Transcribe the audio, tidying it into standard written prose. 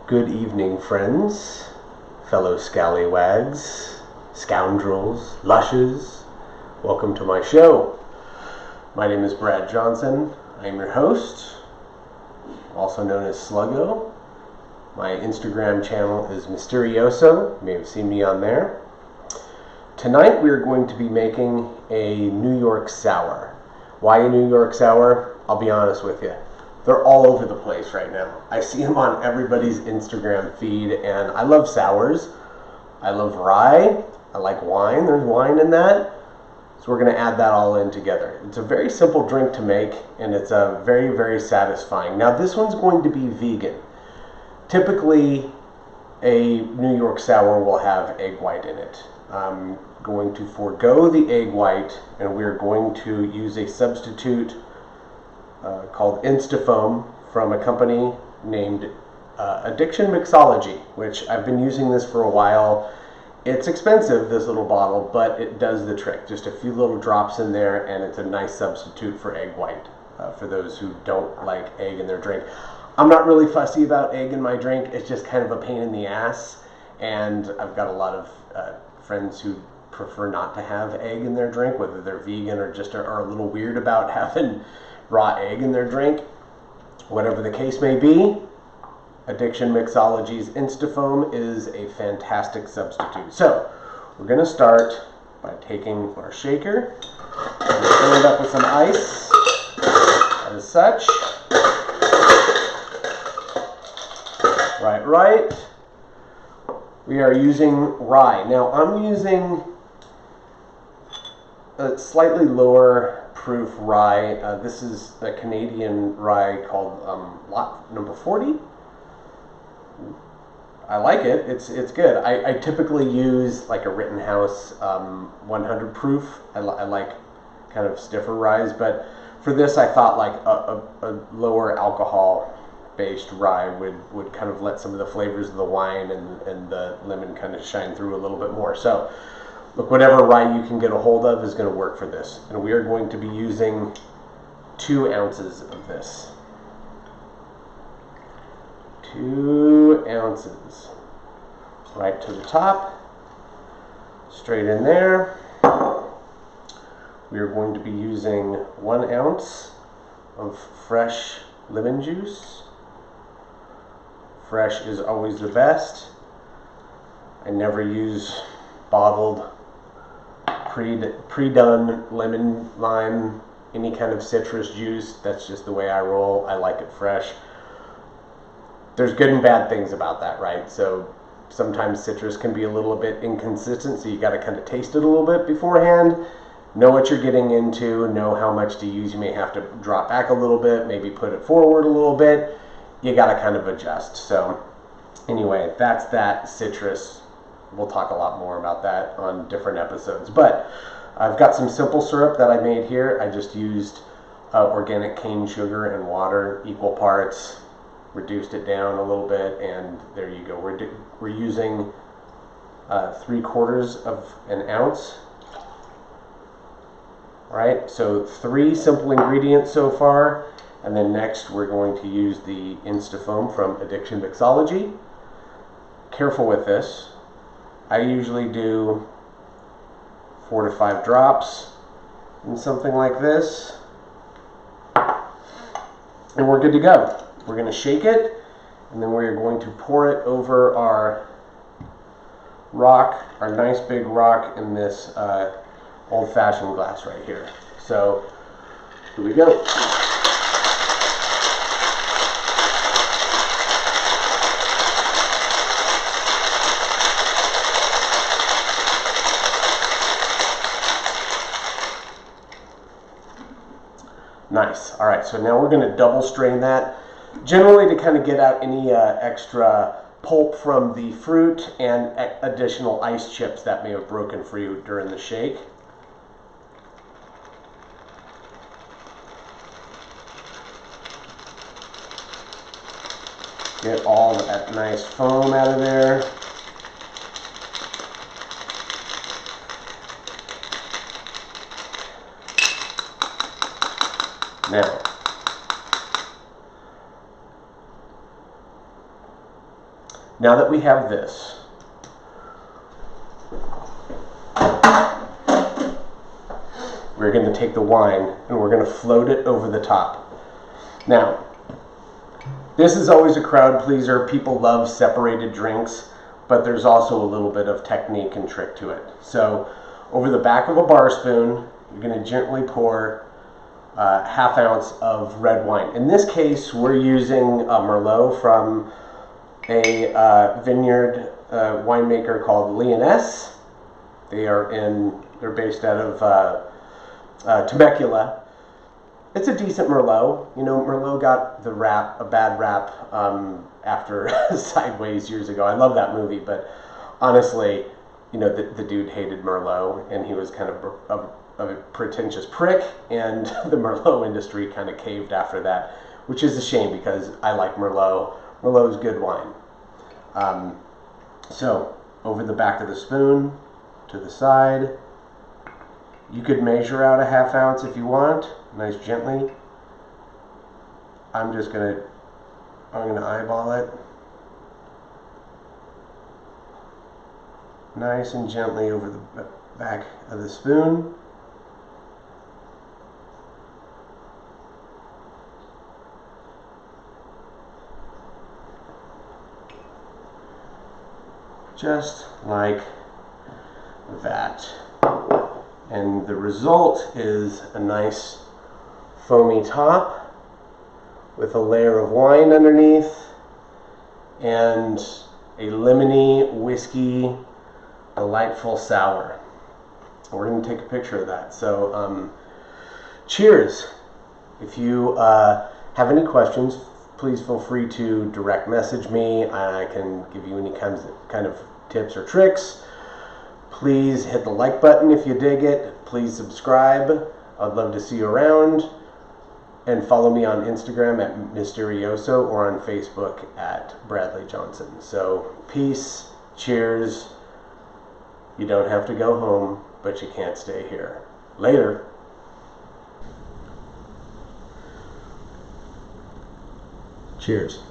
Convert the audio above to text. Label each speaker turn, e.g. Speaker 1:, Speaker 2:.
Speaker 1: Good evening, friends, fellow scallywags, scoundrels, lushes. Welcome to my show. My name is Brad Johnson. I am your host, also known as Sluggo. My Instagram channel is Mysterioso. You may have seen me on there. Tonight we are going to be making a New York sour. Why a New York sour? I'll be honest with you. They're all over the place right now. I see them on everybody's Instagram feed, and I love sours. I love rye. I like wine. There's wine in that. So we're going to add that all in together. It's a very simple drink to make, and it's very, very satisfying. Now, this one's going to be vegan. Typically, a New York sour will have egg white in it. I'm going to forego the egg white, and we're going to use a substitute called Instafoam from a company named Addiction Mixology, which I've been using this for a while. It's expensive, this little bottle, but it does the trick. Just a few little drops in there, and it's a nice substitute for egg white for those who don't like egg in their drink. I'm not really fussy about egg in my drink. It's just kind of a pain in the ass, and I've got a lot of friends who prefer not to have egg in their drink, whether they're vegan or just are a little weird about having raw egg in their drink. Whatever the case may be, Addiction Mixology's Instafoam is a fantastic substitute. So we're going to start by taking our shaker and filling it up with some ice as such. Right. We are using rye. Now I'm using a slightly lower proof rye. This is a Canadian rye called lot number 40. I like it. It's good. I typically use like a Rittenhouse 100 proof. I like kind of stiffer ryes, but for this I thought like a lower alcohol based rye would kind of let some of the flavors of the wine and the lemon kind of shine through a little bit more. So look, whatever rye you can get a hold of is going to work for this. And we are going to be using 2 ounces of this. 2 ounces. Right to the top. Straight in there. We are going to be using 1 ounce of fresh lemon juice. Fresh is always the best. I never use bottled pre-done lemon, lime, any kind of citrus juice. That's just the way I roll. I like it fresh. There's good and bad things about that, right? So sometimes citrus can be a little bit inconsistent, so you got to kind of taste it a little bit beforehand. Know what you're getting into, know how much to use. You may have to drop back a little bit, maybe put it forward a little bit. You got to kind of adjust. So anyway, that's that citrus. We'll talk a lot more about that on different episodes. But I've got some simple syrup that I made here. I just used organic cane sugar and water, equal parts, reduced it down a little bit, and there you go. We're using 3/4 of an ounce. All right, so 3 simple ingredients so far. And then next we're going to use the Instafoam from Addiction Mixology. Careful with this. I usually do 4 to 5 drops in something like this. And we're good to go. We're going to shake it, and then we're going to pour it over our rock, our nice big rock in this old-fashioned glass right here. So here we go. Nice. All right, so now we're going to double strain that, generally to kind of get out any extra pulp from the fruit and additional ice chips that may have broken for you during the shake. Get all that nice foam out of there. Now, Now that we have this, we're going to take the wine and we're going to float it over the top. Now, this is always a crowd pleaser. People love separated drinks, but there's also a little bit of technique and trick to it. So, over the back of a bar spoon, you're going to gently pour ½ ounce of red wine. In this case, we're using a Merlot from a vineyard winemaker called Leoness. They're based out of Temecula. It's a decent Merlot. You know, Merlot got a bad rap after Sideways years ago. I love that movie, but honestly, you know, the dude hated Merlot, and he was kind of a pretentious prick, and the Merlot industry kind of caved after that, which is a shame because I like Merlot. Merlot's good wine. So, over the back of the spoon, to the side. You could measure out ½ ounce if you want, nice gently. I'm gonna eyeball it. Nice and gently over the back of the spoon. Just like that. And the result is a nice foamy top with a layer of wine underneath and a lemony, whiskey, delightful sour. We're going to take a picture of that. So, cheers. If you have any questions, please feel free to direct message me. I can give you any kind of tips or tricks. Please hit the like button if you dig it. Please subscribe. I'd love to see you around. And follow me on Instagram at Mysterioso or on Facebook at Bradley Johnson. So, peace, cheers. You don't have to go home, but you can't stay here. Later. Cheers.